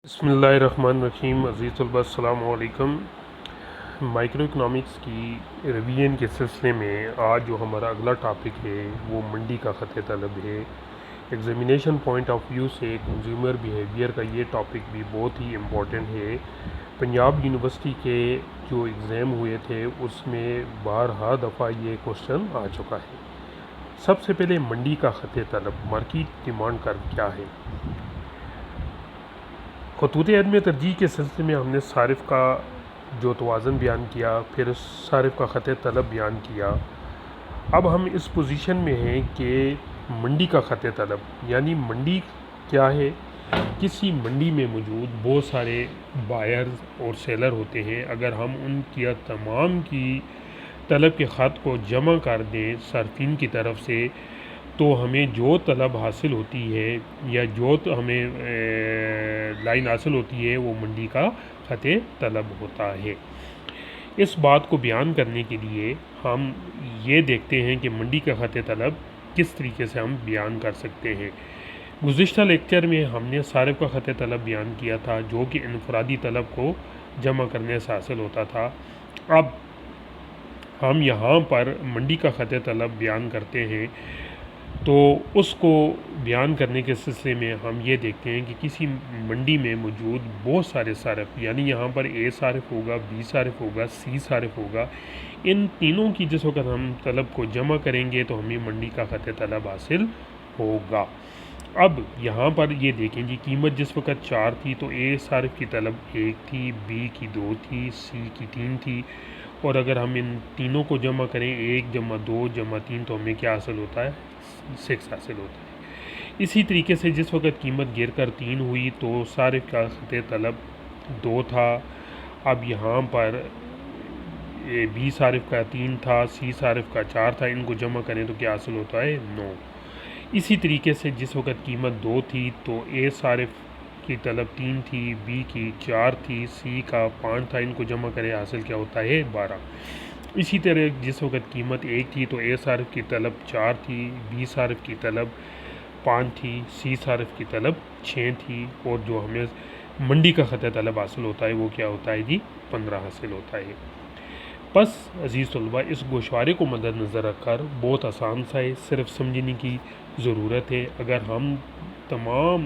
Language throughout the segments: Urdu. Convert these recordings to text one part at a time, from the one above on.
بسم اللہ الرحمن الرحیم۔ عزیز طلباء السلام علیکم۔ مائکرو اکنامکس کی ریویژن کے سلسلے میں آج جو ہمارا اگلا ٹاپک ہے وہ منڈی کا خط طلب ہے۔ ایگزامینیشن پوائنٹ آف ویو سے کنزیومر بیہیویئر کا یہ ٹاپک بھی بہت ہی امپورٹنٹ ہے۔ پنجاب یونیورسٹی کے جو ایگزام ہوئے تھے اس میں بارہا دفعہ یہ کوشچن آ چکا ہے۔ سب سے پہلے منڈی کا خط طلب، مارکیٹ ڈیمانڈ کرو کیا ہے؟ خطوط عدم ترجیح کے سلسلے میں ہم نے صارف کا جو توازن بیان کیا، پھر صارف کا خط طلب بیان کیا۔ اب ہم اس پوزیشن میں ہیں کہ منڈی کا خط طلب، یعنی منڈی کیا ہے؟ کسی منڈی میں موجود بہت سارے بائرز اور سیلر ہوتے ہیں۔ اگر ہم ان کی تمام کی طلب کے خط کو جمع کر دیں صارفین کی طرف سے، تو ہمیں جو طلب حاصل ہوتی ہے یا جو ہمیں لائن حاصل ہوتی ہے وہ منڈی کا خط طلب ہوتا ہے۔ اس بات کو بیان کرنے کے لیے ہم یہ دیکھتے ہیں کہ منڈی کا خط طلب کس طریقے سے ہم بیان کر سکتے ہیں۔ گزشتہ لیکچر میں ہم نے صارف کا خط طلب بیان کیا تھا جو کہ انفرادی طلب کو جمع کرنے سے حاصل ہوتا تھا۔ اب ہم یہاں پر منڈی کا خط طلب بیان کرتے ہیں، تو اس کو بیان کرنے کے سلسلے میں ہم یہ دیکھتے ہیں کہ کسی منڈی میں موجود بہت سارے صارف، یعنی یہاں پر اے صارف ہوگا، بی صارف ہوگا، سی صارف ہوگا، ان تینوں کی جس وقت ہم طلب کو جمع کریں گے تو ہمیں منڈی کا خط طلب حاصل ہوگا۔ اب یہاں پر یہ دیکھیں جی، قیمت جس وقت 4 تھی تو اے صارف کی طلب 1 تھی، بی کی 2 تھی، سی کی 3 تھی، اور اگر ہم ان تینوں کو جمع کریں 1 جمع 2 جمع 3 تو ہمیں کیا حاصل ہوتا ہے؟ 6 حاصل ہوتا ہے۔ اسی طریقے سے جس وقت قیمت گر کر 3 ہوئی تو صارف کا خط طلب 2 تھا۔ اب یہاں پر بی صارف کا 3 تھا، سی صارف کا 4 تھا، ان کو جمع کریں تو کیا حاصل ہوتا ہے؟ 9۔ اسی طریقے سے جس وقت قیمت 2 تھی تو اے صارف کی طلب 3 تھی، بی کی 4 تھی، سی کا 5 تھا، ان کو جمع کریں حاصل کیا ہوتا ہے؟ 12۔ اسی طرح جس وقت قیمت 1 تھی تو اے صارف کی طلب 4 تھی، بی صارف کی طلب 5 تھی، سی صارف کی طلب 6 تھی، اور جو ہمیں منڈی کا خط طلب حاصل ہوتا ہے وہ کیا ہوتا ہے جی؟ 15 حاصل ہوتا ہے۔ بس عزیز طلباء، اس گوشوارے کو مد نظر رکھ کر بہت آسان سا ہے، صرف سمجھنے کی ضرورت ہے۔ اگر ہم تمام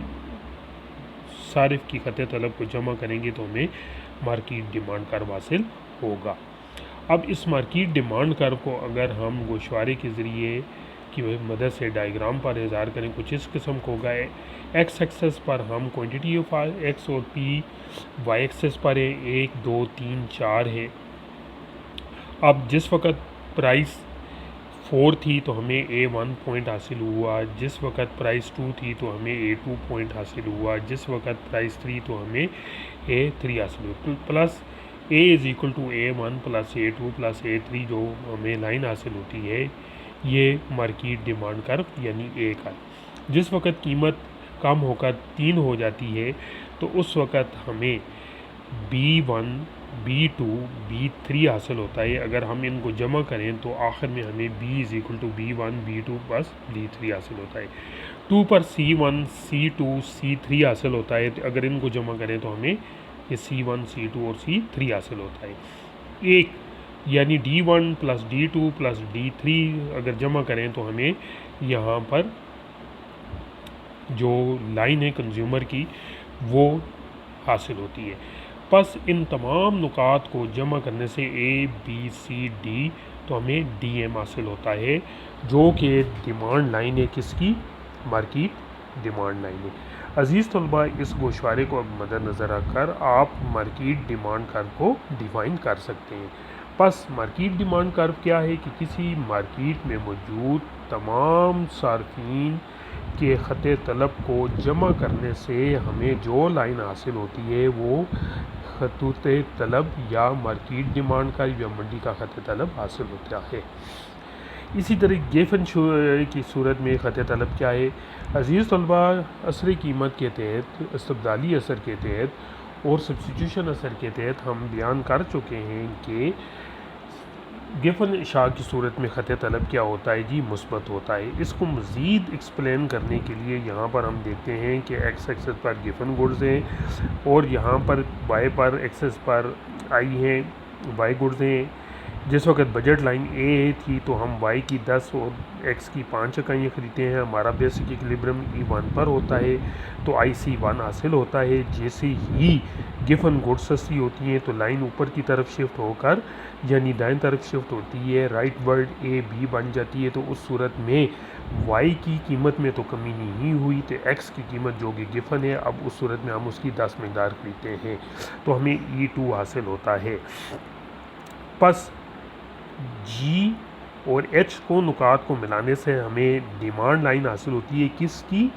صارف کی خط طلب کو جمع کریں گے تو ہمیں مارکیٹ ڈیمانڈ کرو حاصل ہوگا۔ اب اس مارکیٹ ڈیمانڈ کرو کو اگر ہم گوشوارے کے ذریعے کی مدد سے ڈائیگرام پر اظہار کریں، کچھ اس قسم کو ہوگا۔ ایکس ایکسس پر ہم کوانٹٹی آف ایکس اور پی، وائی ایکسس پر 1 2 3 4 ہے۔ اب جس وقت پرائس 4 تھی تو ہمیں A1 پوائنٹ حاصل ہوا، جس وقت پرائس 2 تھی تو ہمیں A2 پوائنٹ حاصل ہوا، جس وقت پرائس 3 تو ہمیں A3 حاصل ہوا، plus A = A1 + A2 + A3 جو ہمیں لائن حاصل ہوتی ہے، یہ مارکیٹ ڈیمانڈ کرو یعنی A کا۔ جس وقت قیمت کم ہو کر 3 ہو جاتی ہے تو اس وقت ہمیں B1 B2 B3 حاصل ہوتا ہے۔ اگر ہم ان کو جمع کریں تو آخر میں ہمیں B = B1 B2 + B3 حاصل ہوتا ہے۔ 2 پر C1 C2 C3 حاصل ہوتا ہے، اگر ان کو جمع کریں تو ہمیں یہ C1 C2 اور C3 حاصل ہوتا ہے۔ ایک یعنی D1 + D2 + D3 اگر جمع کریں تو ہمیں یہاں پر جو لائن ہے کنزیومر کی وہ حاصل ہوتی ہے۔ پس ان تمام نکات کو جمع کرنے سے A B C D تو ہمیں DM حاصل ہوتا ہے، جو کہ ڈیمانڈ لائن ہے کس کی؟ مارکیٹ ڈیمانڈ لائن ہے۔ عزیز طلباء، اس گوشوارے کو مد نظر رکھ کر آپ مارکیٹ ڈیمانڈ کرو کو ڈیفائن کر سکتے ہیں۔ پس مارکیٹ ڈیمانڈ کرو کیا ہے کہ کسی مارکیٹ میں موجود تمام صارفین کے خط طلب کو جمع کرنے سے ہمیں جو لائن حاصل ہوتی ہے وہ خطوط طلب یا مارکیٹ ڈیمانڈ کا یا منڈی کا خط طلب حاصل ہوتا ہے۔ اسی طرح گیفن کی صورت میں خط طلب کیا ہے؟ عزیز طلباء، اثر قیمت کے تحت، استبدالی اثر کے تحت اور سبسٹیٹیوشن اثر کے تحت ہم بیان کر چکے ہیں کہ گفن اشاع کی صورت میں خط طلب کیا ہوتا ہے جی؟ مثبت ہوتا ہے۔ اس کو مزید ایکسپلین کرنے کے لیے یہاں پر ہم دیکھتے ہیں کہ ایکس ایکسس پر گفن گڈز ہیں اور یہاں پر وائی پر ایکسس پر آئی ہیں وائی گڈز ہیں۔ جس وقت بجٹ لائن اے تھی تو ہم وائی کی 10 اور ایکس کی 5 اکائیاں خریدتے ہیں، ہمارا بیسک ایکویلیبرم E1 پر ہوتا ہے تو IC1 حاصل ہوتا ہے۔ جیسے ہی گفن گڈ سستی ہوتی ہیں تو لائن اوپر کی طرف شفٹ ہو کر یعنی دائیں طرف شفٹ ہوتی ہے، رائٹ ورڈ اے بی بن جاتی ہے، تو اس صورت میں وائی کی قیمت میں تو کمی نہیں ہوئی تو ایکس کی قیمت جو کہ گفن ہے، اب اس صورت میں ہم اس کی 10 مقدار خریدتے ہیں تو ہمیں E2 حاصل ہوتا ہے۔ پس جی اور ایچ کو نکات کو ملانے سے ہمیں ڈیمانڈ لائن حاصل ہوتی ہے کس کی؟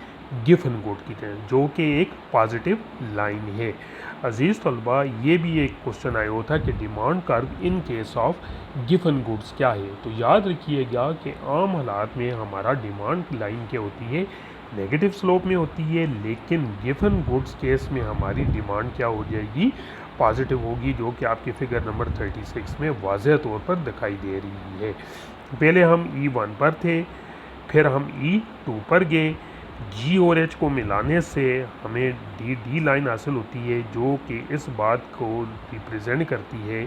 گفن گڈ کی طرح، جو کہ ایک پازیٹیو لائن ہے۔ عزیز طلبہ، یہ بھی ایک کوشچن آیا ہوتا کہ ڈیمانڈ کرو in case of Giffen goods کیا ہے، تو یاد رکھیے گا کہ عام حالات میں ہمارا ڈیمانڈ لائن کیا ہوتی ہے؟ نیگیٹو سلوپ میں ہوتی ہے، لیکن گفن گڈز کیس میں ہماری ڈیمانڈ کیا ہو جائے گی؟ پازیٹیو ہوگی، جو کہ آپ کی فگر نمبر 36 میں واضح طور پر دکھائی دے رہی ہے۔ پہلے ہم E1 پر تھے، پھر ہم E2 پر گئے، جی اور ایچ کو ملانے سے ہمیں ڈی لائن حاصل ہوتی ہے، جو کہ اس بات کو ریپریزنٹ کرتی ہے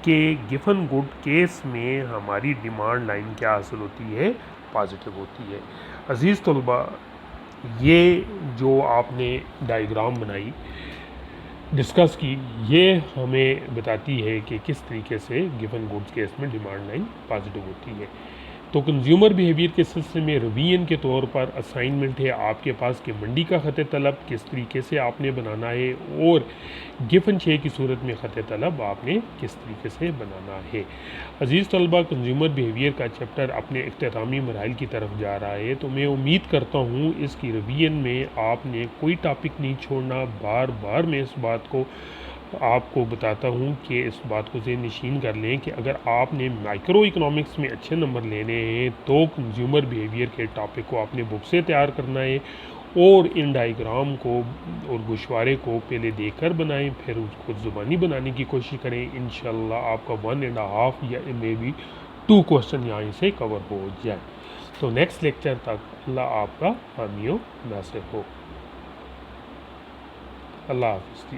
کہ گفن گڈ کیس میں ہماری ڈیمانڈ لائن کیا حاصل ہوتی ہے؟ پازیٹیو ہوتی ہے۔ عزیز طلبہ، یہ جو آپ نے ڈائیگرام بنائی ڈسکس کی، یہ ہمیں بتاتی ہے کہ کس طریقے سے گفن گڈز کیس میں ڈیمانڈ لائن پازیٹیو ہوتی ہے۔ تو کنزیومر بیہیویئر کے سلسلے میں روین کے طور پر اسائنمنٹ ہے آپ کے پاس کہ منڈی کا خط طلب کس طریقے سے آپ نے بنانا ہے اور گفن شے کی صورت میں خط طلب آپ نے کس طریقے سے بنانا ہے۔ عزیز طلبہ، کنزیومر بیہیویئر کا چیپٹر اپنے اختتامی مراحل کی طرف جا رہا ہے، تو میں امید کرتا ہوں اس کی روین میں آپ نے کوئی ٹاپک نہیں چھوڑنا۔ بار بار میں اس بات کو آپ کو بتاتا ہوں کہ اس بات کو ذہن نشین کر لیں کہ اگر آپ نے مائکرو اکنامکس میں اچھے نمبر لینے ہیں تو کنزیومر بیہیویئر کے ٹاپک کو آپ نے بک سے تیار کرنا ہے اور ان ڈائیگرام کو اور گوشوارے کو پہلے دیکھ کر بنائیں، پھر اس کو زبانی بنانے کی کوشش کریں۔ انشاءاللہ آپ کا 1.5 یا مے بی 2 کوسچن یہاں سے کور ہو جائے۔ تو نیکسٹ لیکچر تک اللہ آپ کا حامی و ناصر ہو۔ اللہ حافظ۔